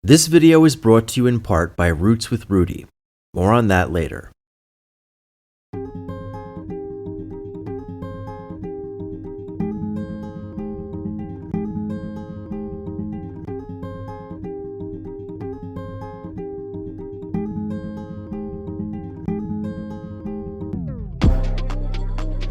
This video is brought to you in part by Roots with Rudi. More on that later.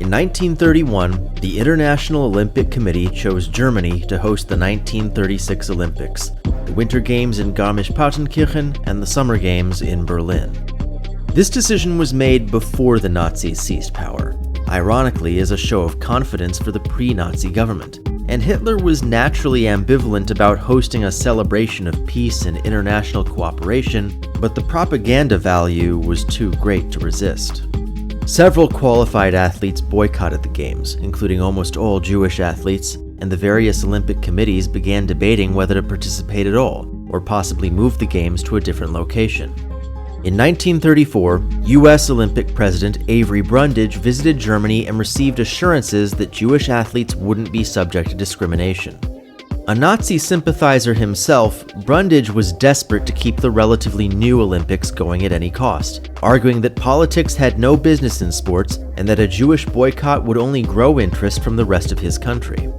In 1931, the International Olympic Committee chose Germany to host the 1936 Olympics, the Winter Games in Garmisch-Partenkirchen and the Summer Games in Berlin. This decision was made before the Nazis seized power, ironically as a show of confidence for the pre-Nazi government, and Hitler was naturally ambivalent about hosting a celebration of peace and international cooperation, but the propaganda value was too great to resist. Several qualified athletes boycotted the Games, including almost all Jewish athletes, and the various Olympic committees began debating whether to participate at all, or possibly move the Games to a different location. In 1934, U.S. Olympic President Avery Brundage visited Germany and received assurances that Jewish athletes wouldn't be subject to discrimination. A Nazi sympathizer himself, Brundage was desperate to keep the relatively new Olympics going at any cost, arguing that politics had no business in sports and that a Jewish boycott would only grow interest from the rest of his country.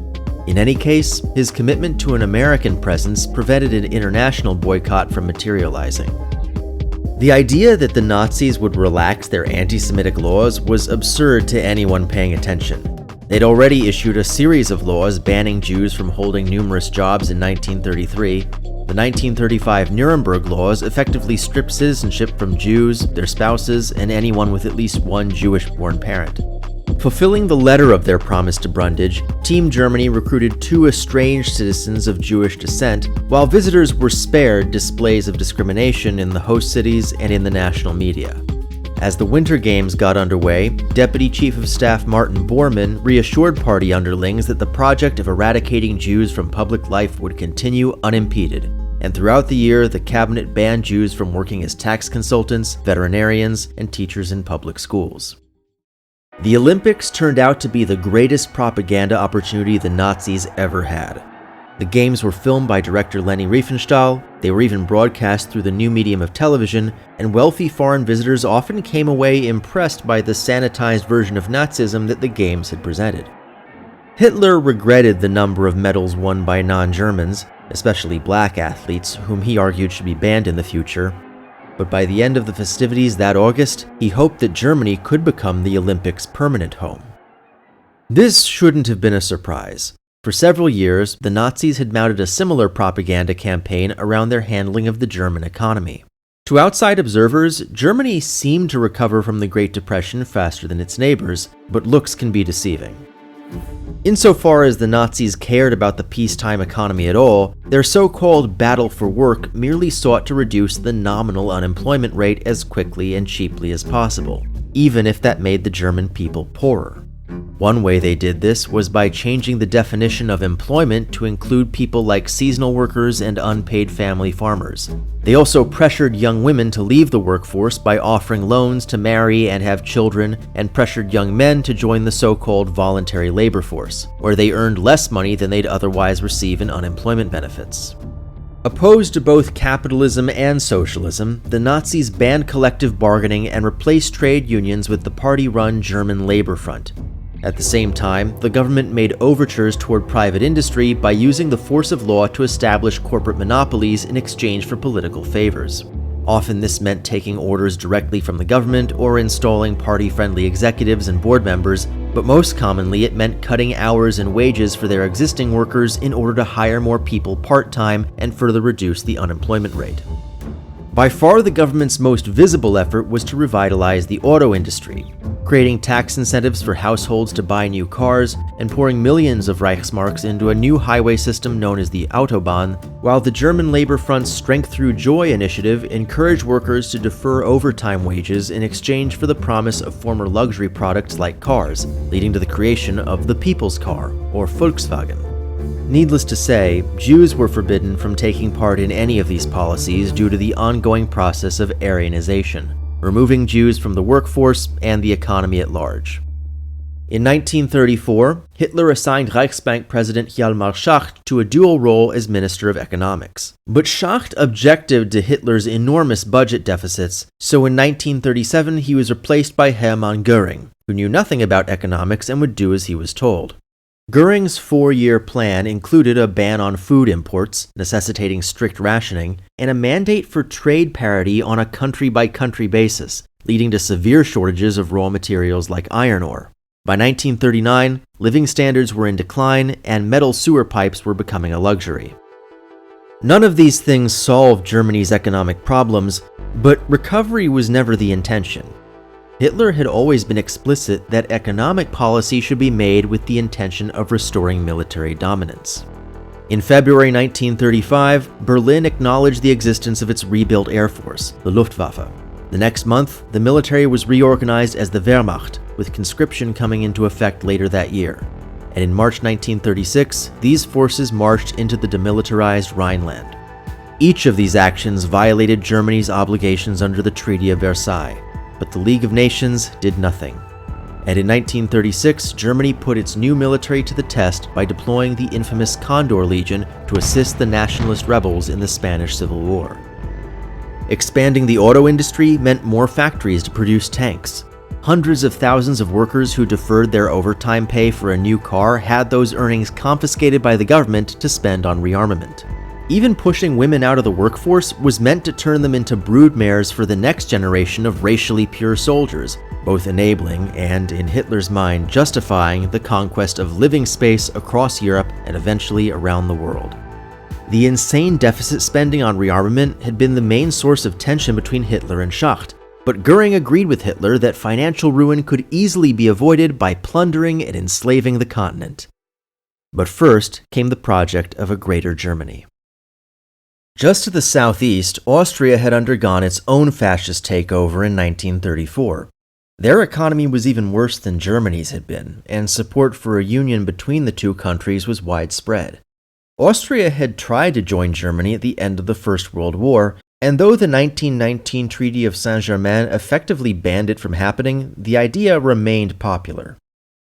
In any case, his commitment to an American presence prevented an international boycott from materializing. The idea that the Nazis would relax their anti-Semitic laws was absurd to anyone paying attention. They'd already issued a series of laws banning Jews from holding numerous jobs in 1933. The 1935 Nuremberg laws effectively stripped citizenship from Jews, their spouses, and anyone with at least one Jewish-born parent. Fulfilling the letter of their promise to Brundage, Team Germany recruited 2 estranged citizens of Jewish descent, while visitors were spared displays of discrimination in the host cities and in the national media. As the Winter Games got underway, Deputy Chief of Staff Martin Bormann reassured party underlings that the project of eradicating Jews from public life would continue unimpeded, and throughout the year the cabinet banned Jews from working as tax consultants, veterinarians, and teachers in public schools. The Olympics turned out to be the greatest propaganda opportunity the Nazis ever had. The Games were filmed by director Leni Riefenstahl, they were even broadcast through the new medium of television, and wealthy foreign visitors often came away impressed by the sanitized version of Nazism that the Games had presented. Hitler regretted the number of medals won by non-Germans, especially black athletes, whom he argued should be banned in the future. But by the end of the festivities that August, he hoped that Germany could become the Olympics' permanent home. This shouldn't have been a surprise. For several years, the Nazis had mounted a similar propaganda campaign around their handling of the German economy. To outside observers, Germany seemed to recover from the Great Depression faster than its neighbors, but looks can be deceiving. Insofar as the Nazis cared about the peacetime economy at all, their so-called battle for work merely sought to reduce the nominal unemployment rate as quickly and cheaply as possible, even if that made the German people poorer. One way they did this was by changing the definition of employment to include people like seasonal workers and unpaid family farmers. They also pressured young women to leave the workforce by offering loans to marry and have children, and pressured young men to join the so-called voluntary labor force, where they earned less money than they'd otherwise receive in unemployment benefits. Opposed to both capitalism and socialism, the Nazis banned collective bargaining and replaced trade unions with the party-run German Labor Front. At the same time, the government made overtures toward private industry by using the force of law to establish corporate monopolies in exchange for political favors. Often this meant taking orders directly from the government or installing party-friendly executives and board members, but most commonly it meant cutting hours and wages for their existing workers in order to hire more people part-time and further reduce the unemployment rate. By far the government's most visible effort was to revitalize the auto industry, creating tax incentives for households to buy new cars and pouring millions of Reichsmarks into a new highway system known as the Autobahn, while the German Labor Front's Strength Through Joy initiative encouraged workers to defer overtime wages in exchange for the promise of former luxury products like cars, leading to the creation of the People's Car, or Volkswagen. Needless to say, Jews were forbidden from taking part in any of these policies due to the ongoing process of Aryanization, removing Jews from the workforce and the economy at large. In 1934, Hitler assigned Reichsbank President Hjalmar Schacht to a dual role as Minister of Economics. But Schacht objected to Hitler's enormous budget deficits, so in 1937 he was replaced by Hermann Göring, who knew nothing about economics and would do as he was told. Göring's 4-year plan included a ban on food imports, necessitating strict rationing, and a mandate for trade parity on a country-by-country basis, leading to severe shortages of raw materials like iron ore. By 1939, living standards were in decline and metal sewer pipes were becoming a luxury. None of these things solved Germany's economic problems, but recovery was never the intention. Hitler had always been explicit that economic policy should be made with the intention of restoring military dominance. In February 1935, Berlin acknowledged the existence of its rebuilt air force, the Luftwaffe. The next month, the military was reorganized as the Wehrmacht, with conscription coming into effect later that year. And in March 1936, these forces marched into the demilitarized Rhineland. Each of these actions violated Germany's obligations under the Treaty of Versailles, but the League of Nations did nothing. And in 1936, Germany put its new military to the test by deploying the infamous Condor Legion to assist the nationalist rebels in the Spanish Civil War. Expanding the auto industry meant more factories to produce tanks. Hundreds of thousands of workers who deferred their overtime pay for a new car had those earnings confiscated by the government to spend on rearmament. Even pushing women out of the workforce was meant to turn them into broodmares for the next generation of racially pure soldiers, both enabling and, in Hitler's mind, justifying the conquest of living space across Europe and eventually around the world. The insane deficit spending on rearmament had been the main source of tension between Hitler and Schacht, but Göring agreed with Hitler that financial ruin could easily be avoided by plundering and enslaving the continent. But first came the project of a Greater Germany. Just to the southeast, Austria had undergone its own fascist takeover in 1934. Their economy was even worse than Germany's had been, and support for a union between the two countries was widespread. Austria had tried to join Germany at the end of the First World War, and though the 1919 Treaty of Saint-Germain effectively banned it from happening, the idea remained popular.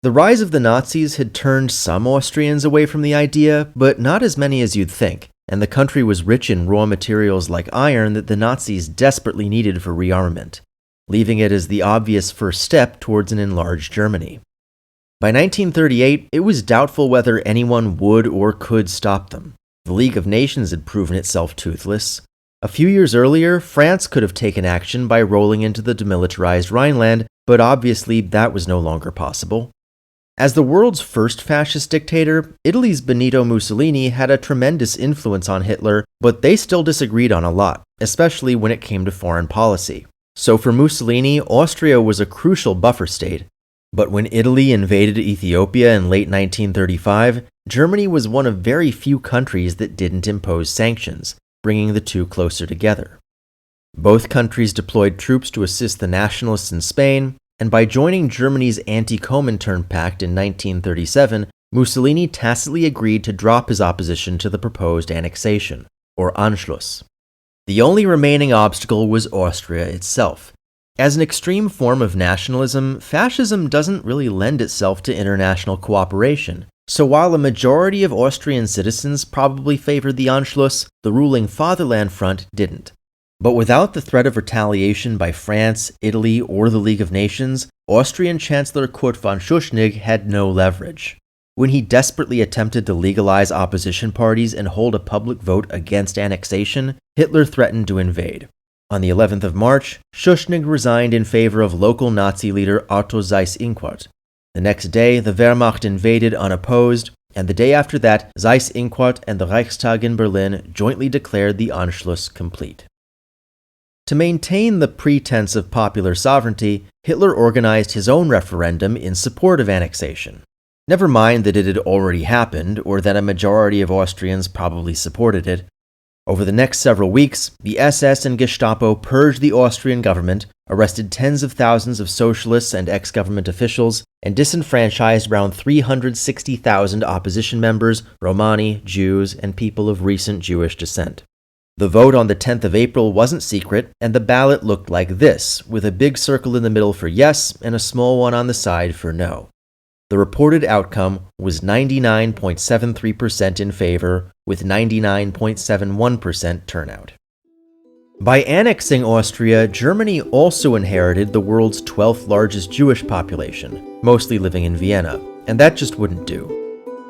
The rise of the Nazis had turned some Austrians away from the idea, but not as many as you'd think, and the country was rich in raw materials like iron that the Nazis desperately needed for rearmament, leaving it as the obvious first step towards an enlarged Germany. By 1938, it was doubtful whether anyone would or could stop them. The League of Nations had proven itself toothless. A few years earlier, France could have taken action by rolling into the demilitarized Rhineland, but obviously that was no longer possible. As the world's first fascist dictator, Italy's Benito Mussolini had a tremendous influence on Hitler, but they still disagreed on a lot, especially when it came to foreign policy. So for Mussolini, Austria was a crucial buffer state. But when Italy invaded Ethiopia in late 1935, Germany was one of very few countries that didn't impose sanctions, bringing the two closer together. Both countries deployed troops to assist the nationalists in Spain, and by joining Germany's anti-Comintern Pact in 1937, Mussolini tacitly agreed to drop his opposition to the proposed annexation, or Anschluss. The only remaining obstacle was Austria itself. As an extreme form of nationalism, fascism doesn't really lend itself to international cooperation. So while a majority of Austrian citizens probably favored the Anschluss, the ruling Fatherland Front didn't. But without the threat of retaliation by France, Italy, or the League of Nations, Austrian Chancellor Kurt von Schuschnigg had no leverage. When he desperately attempted to legalize opposition parties and hold a public vote against annexation, Hitler threatened to invade. On the 11th of March, Schuschnigg resigned in favor of local Nazi leader Otto Seyss-Inquart. The next day, the Wehrmacht invaded unopposed, and the day after that, Seyss-Inquart and the Reichstag in Berlin jointly declared the Anschluss complete. To maintain the pretense of popular sovereignty, Hitler organized his own referendum in support of annexation. Never mind that it had already happened, or that a majority of Austrians probably supported it. Over the next several weeks, the SS and Gestapo purged the Austrian government, arrested tens of thousands of socialists and ex-government officials, and disenfranchised around 360,000 opposition members, Romani, Jews, and people of recent Jewish descent. The vote on the 10th of April wasn't secret, and the ballot looked like this, with a big circle in the middle for yes and a small one on the side for no. The reported outcome was 99.73% in favor, with 99.71% turnout. By annexing Austria, Germany also inherited the world's 12th largest Jewish population, mostly living in Vienna, and that just wouldn't do.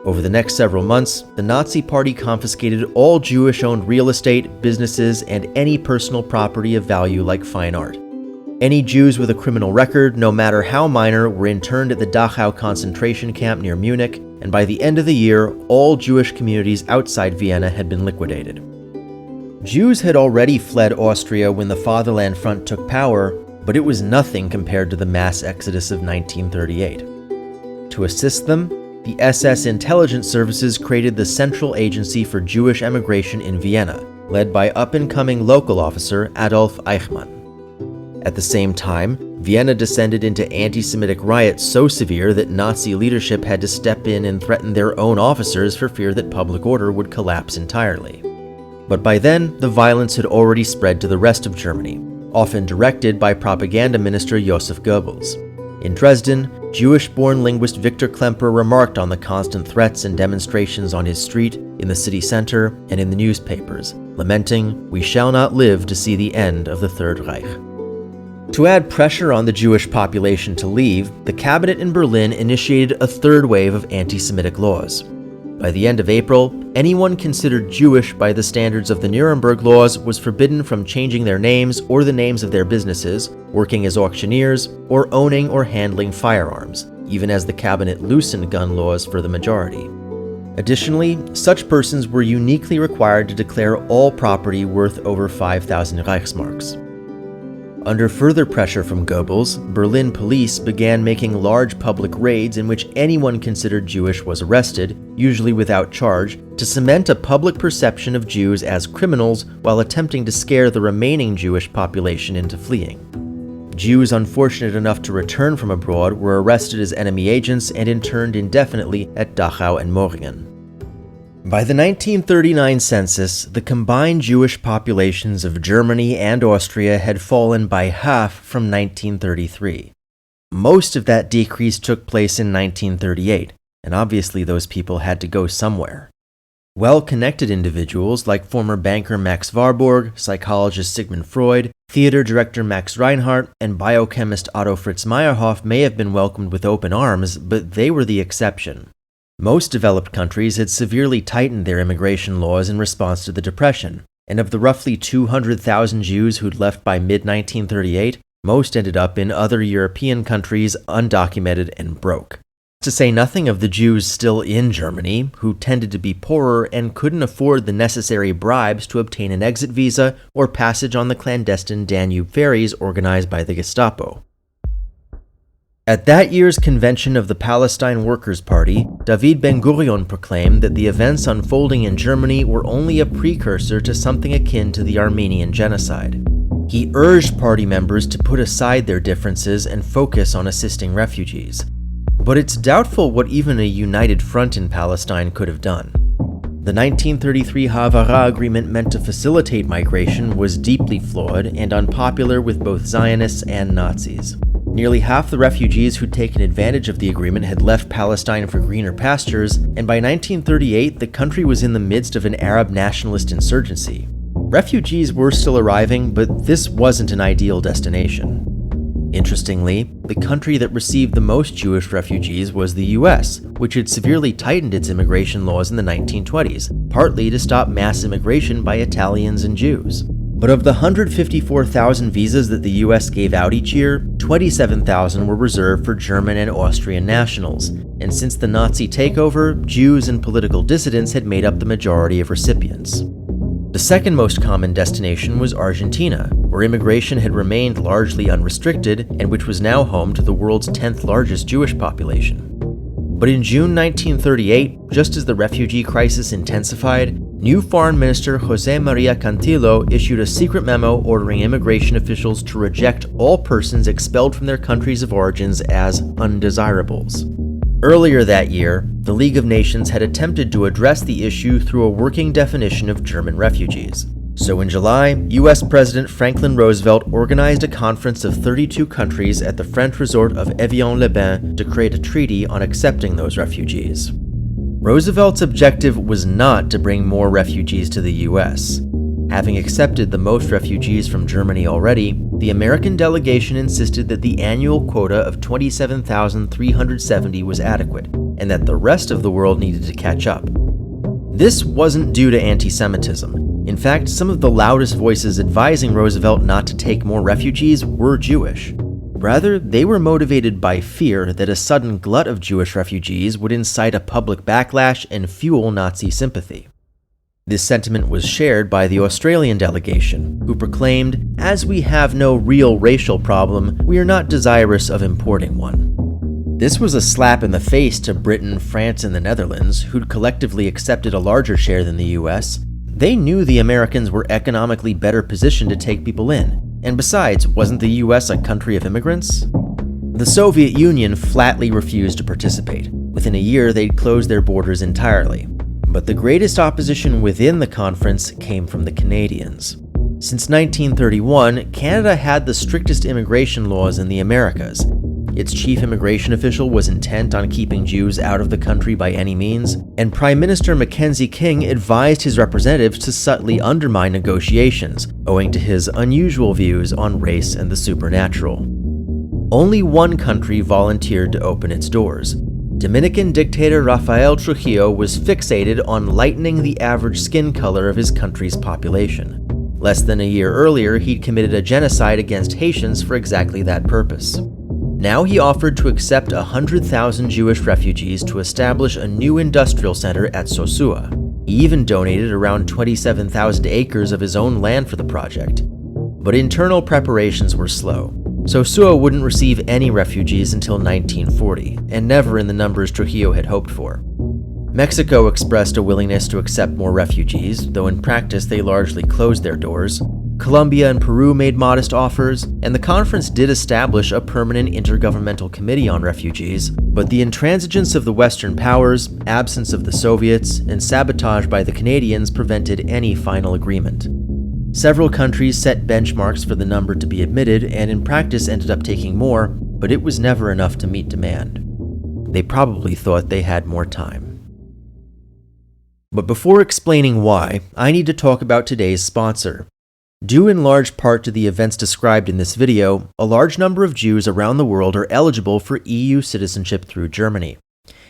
Over the next several months, the Nazi Party confiscated all Jewish-owned real estate, businesses, and any personal property of value like fine art. Any Jews with a criminal record, no matter how minor, were interned at the Dachau concentration camp near Munich, and by the end of the year, all Jewish communities outside Vienna had been liquidated. Jews had already fled Austria when the Fatherland Front took power, but it was nothing compared to the mass exodus of 1938. To assist them, the SS intelligence services created the Central Agency for Jewish Emigration in Vienna, led by up-and-coming local officer Adolf Eichmann. At the same time, Vienna descended into anti-Semitic riots so severe that Nazi leadership had to step in and threaten their own officers for fear that public order would collapse entirely. But by then, the violence had already spread to the rest of Germany, often directed by propaganda minister Joseph Goebbels. In Dresden, Jewish-born linguist Victor Klemperer remarked on the constant threats and demonstrations on his street, in the city center, and in the newspapers, lamenting, "We shall not live to see the end of the Third Reich." To add pressure on the Jewish population to leave, the cabinet in Berlin initiated a third wave of anti-Semitic laws. By the end of April, anyone considered Jewish by the standards of the Nuremberg laws was forbidden from changing their names or the names of their businesses, working as auctioneers, or owning or handling firearms, even as the cabinet loosened gun laws for the majority. Additionally, such persons were uniquely required to declare all property worth over 5,000 Reichsmarks. Under further pressure from Goebbels, Berlin police began making large public raids in which anyone considered Jewish was arrested, usually without charge, to cement a public perception of Jews as criminals while attempting to scare the remaining Jewish population into fleeing. Jews unfortunate enough to return from abroad were arrested as enemy agents and interned indefinitely at Dachau and Moringen. By the 1939 census, the combined Jewish populations of Germany and Austria had fallen by half from 1933. Most of that decrease took place in 1938, and obviously those people had to go somewhere. Well-connected individuals like former banker Max Warburg, psychologist Sigmund Freud, theater director Max Reinhardt, and biochemist Otto Fritz Meyerhoff may have been welcomed with open arms, but they were the exception. Most developed countries had severely tightened their immigration laws in response to the Depression, and of the roughly 200,000 Jews who'd left by mid-1938, most ended up in other European countries undocumented and broke. To say nothing of the Jews still in Germany, who tended to be poorer and couldn't afford the necessary bribes to obtain an exit visa or passage on the clandestine Danube ferries organized by the Gestapo. At that year's convention of the Palestine Workers' Party, David Ben-Gurion proclaimed that the events unfolding in Germany were only a precursor to something akin to the Armenian genocide. He urged party members to put aside their differences and focus on assisting refugees. But it's doubtful what even a united front in Palestine could have done. The 1933 Havara Agreement meant to facilitate migration was deeply flawed and unpopular with both Zionists and Nazis. Nearly half the refugees who'd taken advantage of the agreement had left Palestine for greener pastures, and by 1938 the country was in the midst of an Arab nationalist insurgency. Refugees were still arriving, but this wasn't an ideal destination. Interestingly, the country that received the most Jewish refugees was the US, which had severely tightened its immigration laws in the 1920s, partly to stop mass immigration by Italians and Jews. But of the 154,000 visas that the US gave out each year, 27,000 were reserved for German and Austrian nationals, and since the Nazi takeover, Jews and political dissidents had made up the majority of recipients. The second most common destination was Argentina, where immigration had remained largely unrestricted and which was now home to the world's 10th largest Jewish population. But in June 1938, just as the refugee crisis intensified, new Foreign Minister José María Cantillo issued a secret memo ordering immigration officials to reject all persons expelled from their countries of origins as undesirables. Earlier that year, the League of Nations had attempted to address the issue through a working definition of German refugees. So in July, US President Franklin Roosevelt organized a conference of 32 countries at the French resort of Évian to create a treaty on accepting those refugees. Roosevelt's objective was not to bring more refugees to the US. Having accepted the most refugees from Germany already, the American delegation insisted that the annual quota of 27,370 was adequate, and that the rest of the world needed to catch up. This wasn't due to anti-Semitism. In fact, some of the loudest voices advising Roosevelt not to take more refugees were Jewish. Rather, they were motivated by fear that a sudden glut of Jewish refugees would incite a public backlash and fuel Nazi sympathy. This sentiment was shared by the Australian delegation, who proclaimed, "As we have no real racial problem, we are not desirous of importing one." This was a slap in the face to Britain, France, and the Netherlands, who'd collectively accepted a larger share than the US. They knew the Americans were economically better positioned to take people in. And besides, wasn't the US a country of immigrants? The Soviet Union flatly refused to participate. Within a year, they'd closed their borders entirely. But the greatest opposition within the conference came from the Canadians. Since 1931, Canada had the strictest immigration laws in the Americas. Its chief immigration official was intent on keeping Jews out of the country by any means, and Prime Minister Mackenzie King advised his representatives to subtly undermine negotiations, owing to his unusual views on race and the supernatural. Only one country volunteered to open its doors. Dominican dictator Rafael Trujillo was fixated on lightening the average skin color of his country's population. Less than a year earlier, he'd committed a genocide against Haitians for exactly that purpose. Now he offered to accept 100,000 Jewish refugees to establish a new industrial center at Sosua. He even donated around 27,000 acres of his own land for the project. But internal preparations were slow. Sosua wouldn't receive any refugees until 1940, and never in the numbers Trujillo had hoped for. Mexico expressed a willingness to accept more refugees, though in practice they largely closed their doors. Colombia and Peru made modest offers, and the conference did establish a permanent intergovernmental committee on refugees, but the intransigence of the Western powers, absence of the Soviets, and sabotage by the Canadians prevented any final agreement. Several countries set benchmarks for the number to be admitted, and in practice ended up taking more, but it was never enough to meet demand. They probably thought they had more time. But before explaining why, I need to talk about today's sponsor. Due in large part to the events described in this video, a large number of Jews around the world are eligible for EU citizenship through Germany.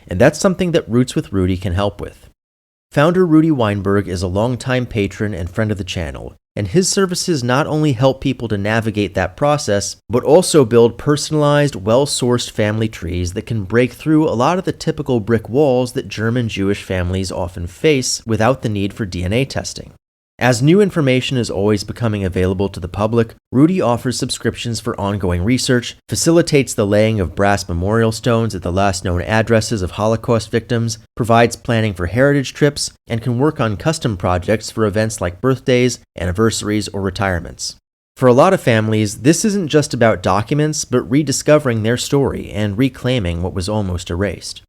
And that's something that Roots with Rudi can help with. Founder Rudi Weinberg is a longtime patron and friend of the channel, and his services not only help people to navigate that process, but also build personalized, well-sourced family trees that can break through a lot of the typical brick walls that German Jewish families often face without the need for DNA testing. As new information is always becoming available to the public, Rudi offers subscriptions for ongoing research, facilitates the laying of brass memorial stones at the last known addresses of Holocaust victims, provides planning for heritage trips, and can work on custom projects for events like birthdays, anniversaries, or retirements. For a lot of families, this isn't just about documents, but rediscovering their story and reclaiming what was almost erased.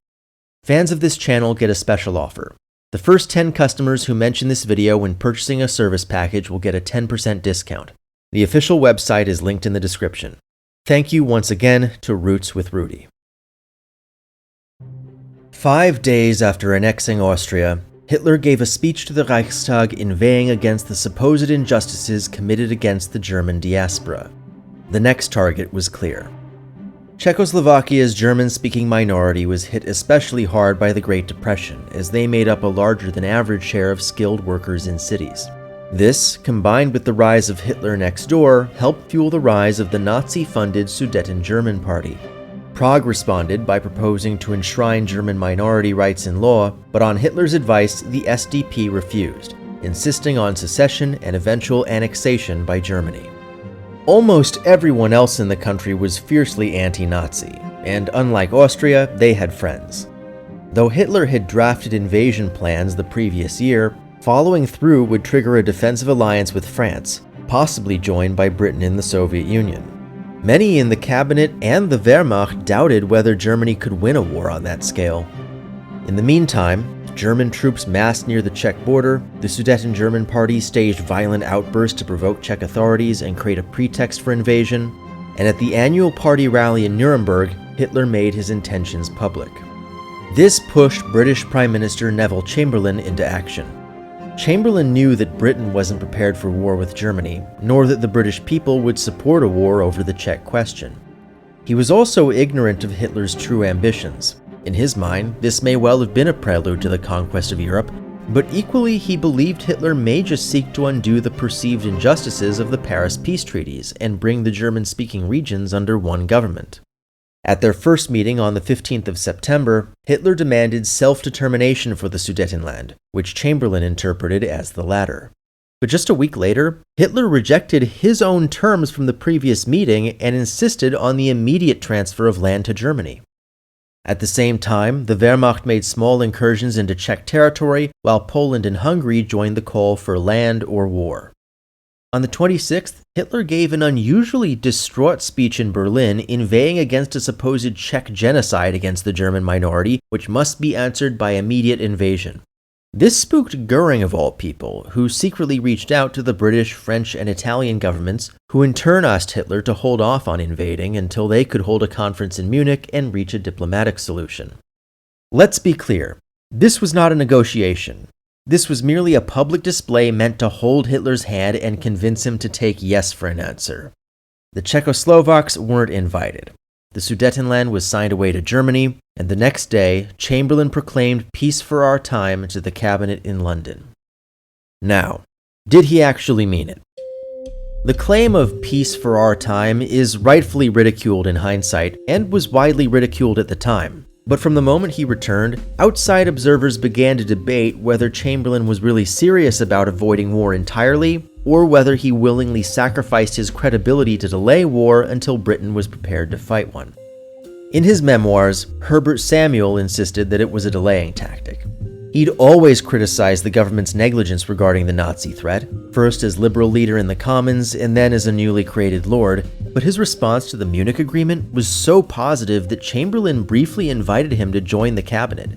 Fans of this channel get a special offer. The first 10 customers who mention this video when purchasing a service package will get a 10% discount. The official website is linked in the description. Thank you once again to Roots with Rudi. 5 days after annexing Austria, Hitler gave a speech to the Reichstag inveighing against the supposed injustices committed against the German diaspora. The next target was clear. Czechoslovakia's German-speaking minority was hit especially hard by the Great Depression, as they made up a larger-than-average share of skilled workers in cities. This, combined with the rise of Hitler next door, helped fuel the rise of the Nazi-funded Sudeten German Party. Prague responded by proposing to enshrine German minority rights in law, but on Hitler's advice, the SDP refused, insisting on secession and eventual annexation by Germany. Almost everyone else in the country was fiercely anti-Nazi, and unlike Austria, they had friends. Though Hitler had drafted invasion plans the previous year, following through would trigger a defensive alliance with France, possibly joined by Britain and the Soviet Union. Many in the cabinet and the Wehrmacht doubted whether Germany could win a war on that scale. In the meantime, German troops massed near the Czech border, the Sudeten German party staged violent outbursts to provoke Czech authorities and create a pretext for invasion, and at the annual party rally in Nuremberg, Hitler made his intentions public. This pushed British Prime Minister Neville Chamberlain into action. Chamberlain knew that Britain wasn't prepared for war with Germany, nor that the British people would support a war over the Czech question. He was also ignorant of Hitler's true ambitions. In his mind, this may well have been a prelude to the conquest of Europe, but equally he believed Hitler may just seek to undo the perceived injustices of the Paris peace treaties and bring the German-speaking regions under one government. At their first meeting on the 15th of September, Hitler demanded self-determination for the Sudetenland, which Chamberlain interpreted as the latter. But just a week later, Hitler rejected his own terms from the previous meeting and insisted on the immediate transfer of land to Germany. At the same time, the Wehrmacht made small incursions into Czech territory, while Poland and Hungary joined the call for land or war. On the 26th, Hitler gave an unusually distraught speech in Berlin inveighing against a supposed Czech genocide against the German minority, which must be answered by immediate invasion. This spooked Goering of all people, who secretly reached out to the British, French, and Italian governments, who in turn asked Hitler to hold off on invading until they could hold a conference in Munich and reach a diplomatic solution. Let's be clear, this was not a negotiation. This was merely a public display meant to hold Hitler's hand and convince him to take yes for an answer. The Czechoslovaks weren't invited. The Sudetenland was signed away to Germany, and the next day, Chamberlain proclaimed peace for our time to the cabinet in London. Now, did he actually mean it? The claim of peace for our time is rightfully ridiculed in hindsight and was widely ridiculed at the time. But from the moment he returned, outside observers began to debate whether Chamberlain was really serious about avoiding war entirely, or whether he willingly sacrificed his credibility to delay war until Britain was prepared to fight one. In his memoirs, Herbert Samuel insisted that it was a delaying tactic. He'd always criticized the government's negligence regarding the Nazi threat, first as Liberal leader in the Commons and then as a newly created Lord, but his response to the Munich Agreement was so positive that Chamberlain briefly invited him to join the cabinet.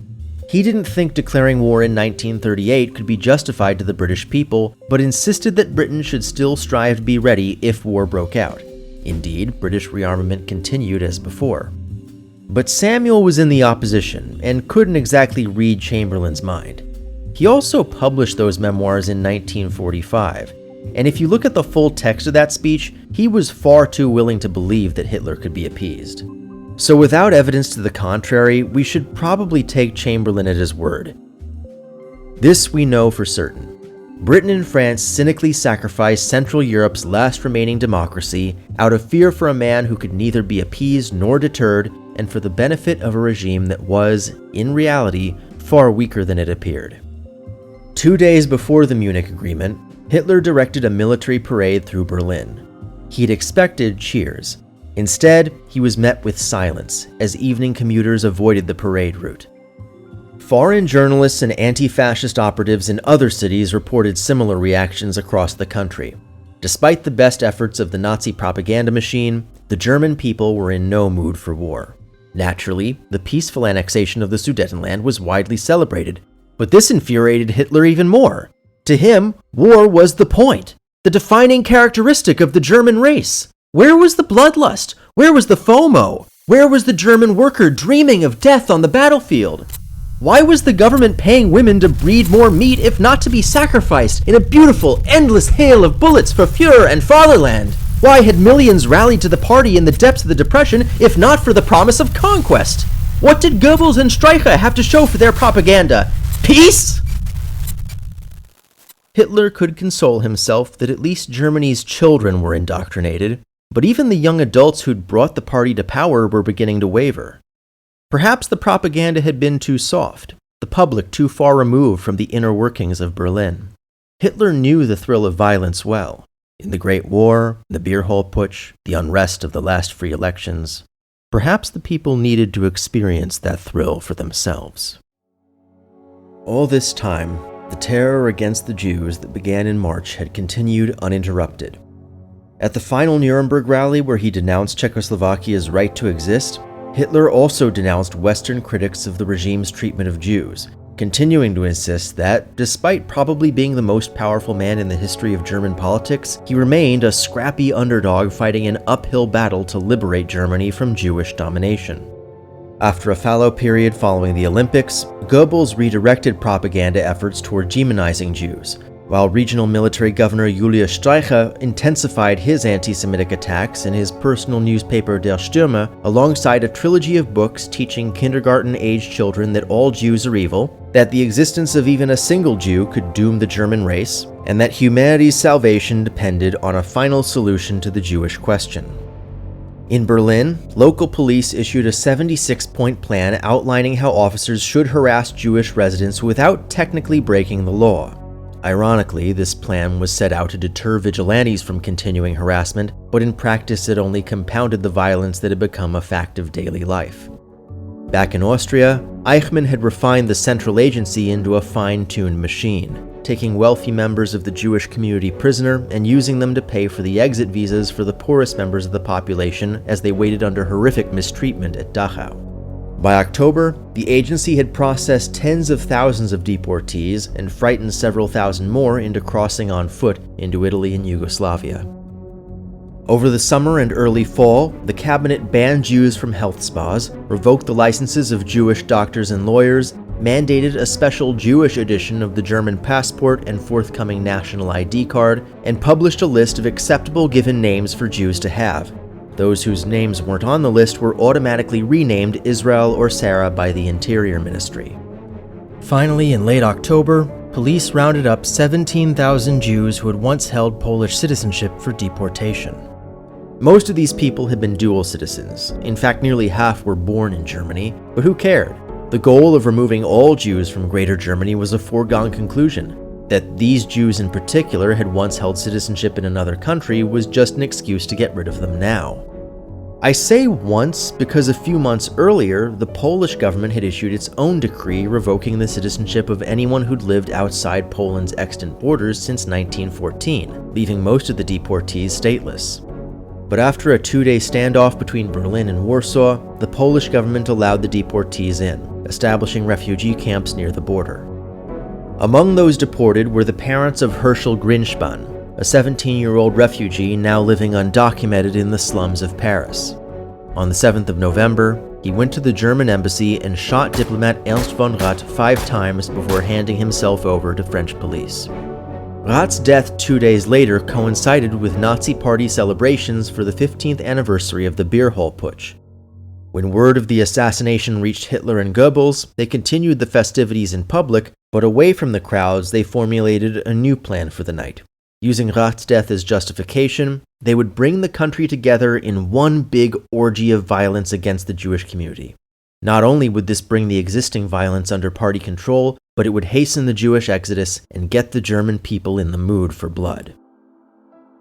He didn't think declaring war in 1938 could be justified to the British people, but insisted that Britain should still strive to be ready if war broke out. Indeed, British rearmament continued as before. But Samuel was in the opposition and couldn't exactly read Chamberlain's mind. He also published those memoirs in 1945, and if you look at the full text of that speech, he was far too willing to believe that Hitler could be appeased. So without evidence to the contrary, we should probably take Chamberlain at his word. This we know for certain. Britain and France cynically sacrificed Central Europe's last remaining democracy out of fear for a man who could neither be appeased nor deterred, and for the benefit of a regime that was, in reality, far weaker than it appeared. 2 days before the Munich Agreement, Hitler directed a military parade through Berlin. He'd expected cheers. Instead, he was met with silence as evening commuters avoided the parade route. Foreign journalists and anti-fascist operatives in other cities reported similar reactions across the country. Despite the best efforts of the Nazi propaganda machine, the German people were in no mood for war. Naturally, the peaceful annexation of the Sudetenland was widely celebrated, but this infuriated Hitler even more. To him, war was the point, the defining characteristic of the German race. Where was the bloodlust? Where was the FOMO? Where was the German worker dreaming of death on the battlefield? Why was the government paying women to breed more meat if not to be sacrificed in a beautiful, endless hail of bullets for Führer and fatherland? Why had millions rallied to the party in the depths of the Depression if not for the promise of conquest? What did Goebbels and Streicher have to show for their propaganda? Peace? Hitler could console himself that at least Germany's children were indoctrinated, but even the young adults who'd brought the party to power were beginning to waver. Perhaps the propaganda had been too soft, the public too far removed from the inner workings of Berlin. Hitler knew the thrill of violence well. In the Great War, the beer hall putsch, the unrest of the last free elections, perhaps the people needed to experience that thrill for themselves. All this time, the terror against the Jews that began in March had continued uninterrupted. At the final Nuremberg rally where he denounced Czechoslovakia's right to exist, Hitler also denounced Western critics of the regime's treatment of Jews, continuing to insist that, despite probably being the most powerful man in the history of German politics, he remained a scrappy underdog fighting an uphill battle to liberate Germany from Jewish domination. After a fallow period following the Olympics, Goebbels redirected propaganda efforts toward demonizing Jews, while regional military governor Julius Streicher intensified his anti-Semitic attacks in his personal newspaper Der Stürmer, alongside a trilogy of books teaching kindergarten-aged children that all Jews are evil, that the existence of even a single Jew could doom the German race, and that humanity's salvation depended on a final solution to the Jewish question. In Berlin, local police issued a 76-point plan outlining how officers should harass Jewish residents without technically breaking the law. Ironically, this plan was set out to deter vigilantes from continuing harassment, but in practice it only compounded the violence that had become a fact of daily life. Back in Austria, Eichmann had refined the central agency into a fine-tuned machine, taking wealthy members of the Jewish community prisoner and using them to pay for the exit visas for the poorest members of the population as they waited under horrific mistreatment at Dachau. By October, the agency had processed tens of thousands of deportees and frightened several thousand more into crossing on foot into Italy and Yugoslavia. Over the summer and early fall, the cabinet banned Jews from health spas, revoked the licenses of Jewish doctors and lawyers, mandated a special Jewish edition of the German passport and forthcoming national ID card, and published a list of acceptable given names for Jews to have. Those whose names weren't on the list were automatically renamed Israel or Sarah by the Interior Ministry. Finally, in late October, police rounded up 17,000 Jews who had once held Polish citizenship for deportation. Most of these people had been dual citizens. In fact, nearly half were born in Germany, but who cared? The goal of removing all Jews from Greater Germany was a foregone conclusion. That these Jews in particular had once held citizenship in another country was just an excuse to get rid of them now. I say once because a few months earlier, the Polish government had issued its own decree revoking the citizenship of anyone who'd lived outside Poland's extant borders since 1914, leaving most of the deportees stateless. But after a 2-day standoff between Berlin and Warsaw, the Polish government allowed the deportees in, establishing refugee camps near the border. Among those deported were the parents of Herschel Grinspan, a 17-year-old refugee now living undocumented in the slums of Paris. On the 7th of November, he went to the German embassy and shot diplomat Ernst von Rath 5 times before handing himself over to French police. Rath's death 2 days later coincided with Nazi Party celebrations for the 15th anniversary of the Beer Hall Putsch. When word of the assassination reached Hitler and Goebbels, they continued the festivities in public, but away from the crowds they formulated a new plan for the night. Using Rath's death as justification, they would bring the country together in one big orgy of violence against the Jewish community. Not only would this bring the existing violence under party control, but it would hasten the Jewish exodus and get the German people in the mood for blood.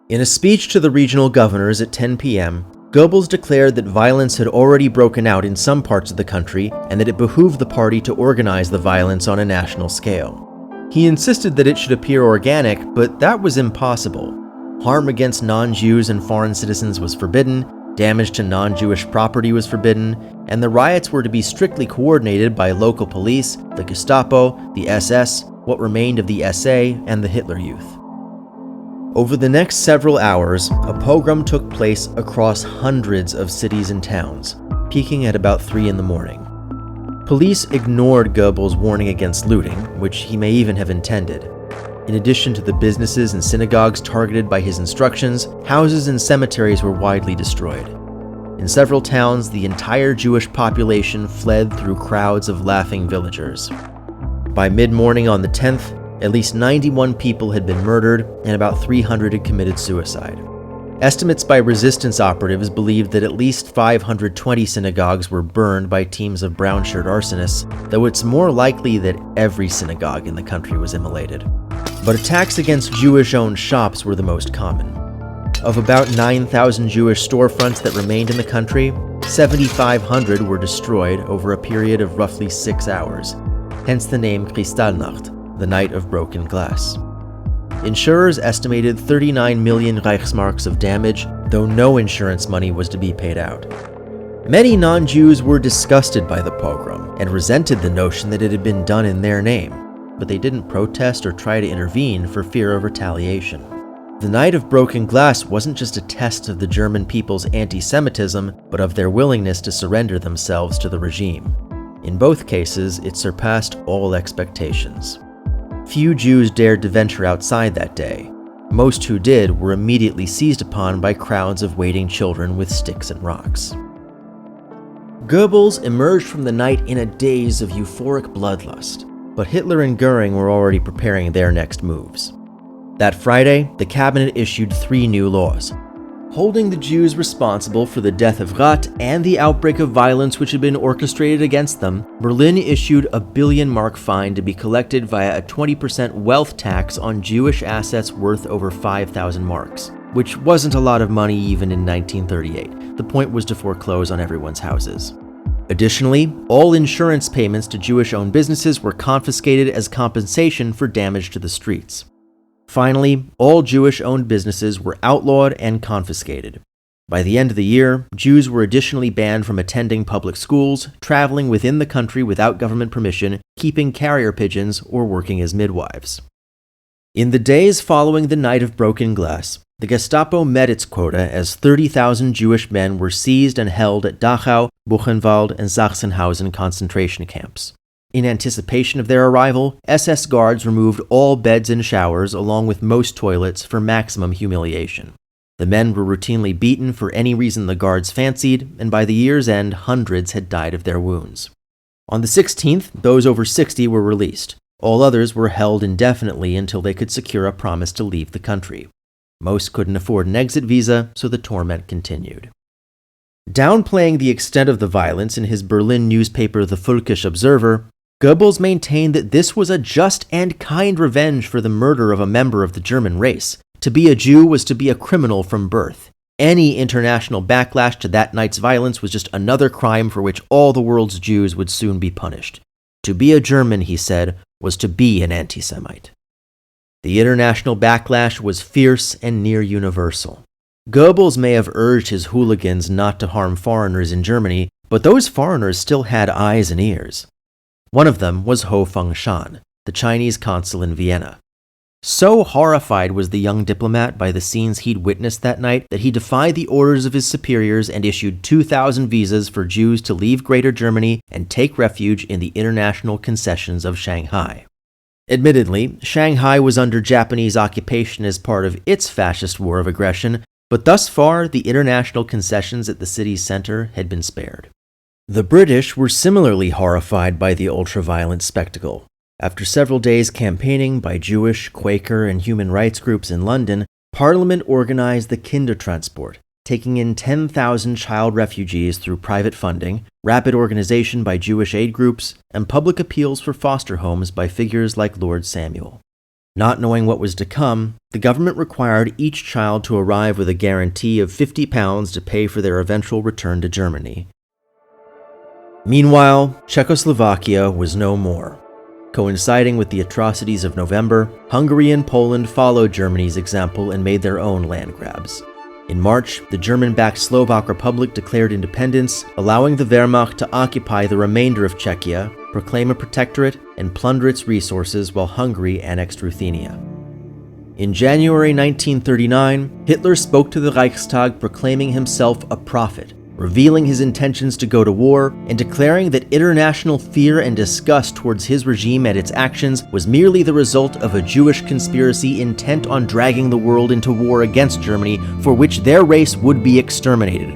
In a speech to the regional governors at 10 p.m., Goebbels declared that violence had already broken out in some parts of the country and that it behooved the party to organize the violence on a national scale. He insisted that it should appear organic, but that was impossible. Harm against non-Jews and foreign citizens was forbidden, damage to non-Jewish property was forbidden, and the riots were to be strictly coordinated by local police, the Gestapo, the SS, what remained of the SA, and the Hitler Youth. Over the next several hours, a pogrom took place across hundreds of cities and towns, peaking at about 3 in the morning. Police ignored Goebbels' warning against looting, which he may even have intended. In addition to the businesses and synagogues targeted by his instructions, houses and cemeteries were widely destroyed. In several towns, the entire Jewish population fled through crowds of laughing villagers. By mid-morning on the 10th, at least 91 people had been murdered and about 300 had committed suicide. Estimates by resistance operatives believed that at least 520 synagogues were burned by teams of brown-shirt arsonists, though it's more likely that every synagogue in the country was immolated. But attacks against Jewish-owned shops were the most common. Of about 9,000 Jewish storefronts that remained in the country, 7,500 were destroyed over a period of roughly 6 hours, hence the name Kristallnacht, the night of broken glass. Insurers estimated 39 million Reichsmarks of damage, though no insurance money was to be paid out. Many non-Jews were disgusted by the pogrom and resented the notion that it had been done in their name, but they didn't protest or try to intervene for fear of retaliation. The Night of Broken Glass wasn't just a test of the German people's anti-Semitism, but of their willingness to surrender themselves to the regime. In both cases, it surpassed all expectations. Few Jews dared to venture outside that day. Most who did were immediately seized upon by crowds of waiting children with sticks and rocks. Goebbels emerged from the night in a daze of euphoric bloodlust, but Hitler and Goering were already preparing their next moves. That Friday, the cabinet issued 3 new laws, holding the Jews responsible for the death of Rath and the outbreak of violence which had been orchestrated against them. Berlin issued a 1 billion mark fine to be collected via a 20% wealth tax on Jewish assets worth over 5,000 marks, which wasn't a lot of money even in 1938. The point was to foreclose on everyone's houses. Additionally, all insurance payments to Jewish-owned businesses were confiscated as compensation for damage to the streets. Finally, all Jewish-owned businesses were outlawed and confiscated. By the end of the year, Jews were additionally banned from attending public schools, traveling within the country without government permission, keeping carrier pigeons, or working as midwives. In the days following the Night of Broken Glass, the Gestapo met its quota as 30,000 Jewish men were seized and held at Dachau, Buchenwald, and Sachsenhausen concentration camps. In anticipation of their arrival, SS guards removed all beds and showers along with most toilets for maximum humiliation. The men were routinely beaten for any reason the guards fancied, and by the year's end, hundreds had died of their wounds. On the 16th, those over 60 were released. All others were held indefinitely until they could secure a promise to leave the country. Most couldn't afford an exit visa, so the torment continued. Downplaying the extent of the violence in his Berlin newspaper The Völkisch Observer, Goebbels maintained that this was a just and kind revenge for the murder of a member of the German race. To be a Jew was to be a criminal from birth. Any international backlash to that night's violence was just another crime for which all the world's Jews would soon be punished. To be a German, he said, was to be an anti-Semite. The international backlash was fierce and near universal. Goebbels may have urged his hooligans not to harm foreigners in Germany, but those foreigners still had eyes and ears. One of them was Ho Fengshan, the Chinese consul in Vienna. So horrified was the young diplomat by the scenes he'd witnessed that night that he defied the orders of his superiors and issued 2,000 visas for Jews to leave Greater Germany and take refuge in the international concessions of Shanghai. Admittedly, Shanghai was under Japanese occupation as part of its fascist war of aggression, but thus far the international concessions at the city's center had been spared. The British were similarly horrified by the ultra-violent spectacle. After several days campaigning by Jewish, Quaker, and human rights groups in London, Parliament organized the Kindertransport, taking in 10,000 child refugees through private funding, rapid organization by Jewish aid groups, and public appeals for foster homes by figures like Lord Samuel. Not knowing what was to come, the government required each child to arrive with a guarantee of £50 to pay for their eventual return to Germany. Meanwhile, Czechoslovakia was no more. Coinciding with the atrocities of November, Hungary and Poland followed Germany's example and made their own land grabs. In March, the German-backed Slovak Republic declared independence, allowing the Wehrmacht to occupy the remainder of Czechia, proclaim a protectorate, and plunder its resources while Hungary annexed Ruthenia. In January 1939, Hitler spoke to the Reichstag proclaiming himself a prophet, revealing his intentions to go to war, and declaring that international fear and disgust towards his regime and its actions was merely the result of a Jewish conspiracy intent on dragging the world into war against Germany, for which their race would be exterminated.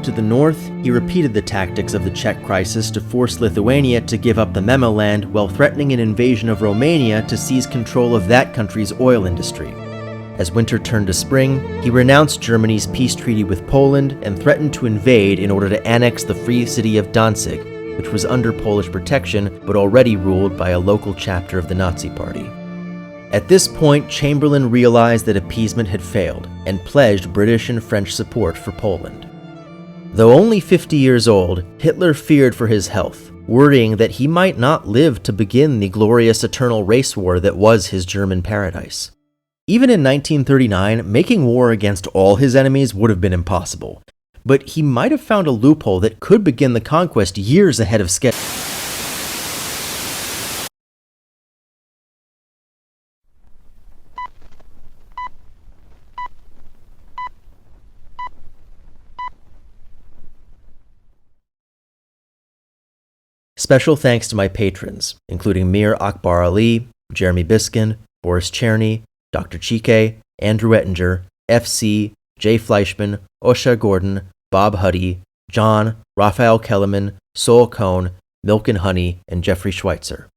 To the north, he repeated the tactics of the Czech crisis to force Lithuania to give up the Memeland while threatening an invasion of Romania to seize control of that country's oil industry. As winter turned to spring, he renounced Germany's peace treaty with Poland and threatened to invade in order to annex the free city of Danzig, which was under Polish protection but already ruled by a local chapter of the Nazi Party. At this point, Chamberlain realized that appeasement had failed and pledged British and French support for Poland. Though only 50 years old, Hitler feared for his health, worrying that he might not live to begin the glorious eternal race war that was his German paradise. Even in 1939, making war against all his enemies would have been impossible. but he might have found a loophole that could begin the conquest years ahead of schedule. Special thanks to my patrons, including Mir Akbar Ali, Jeremy Biskin, Boris Cherny, Dr. Chike, Andrew Ettinger, FC, Jay Fleischman, Osha Gordon, Bob Huddy, John, Raphael Kellerman, Sol Cohn, Milk and Honey, and Jeffrey Schweitzer.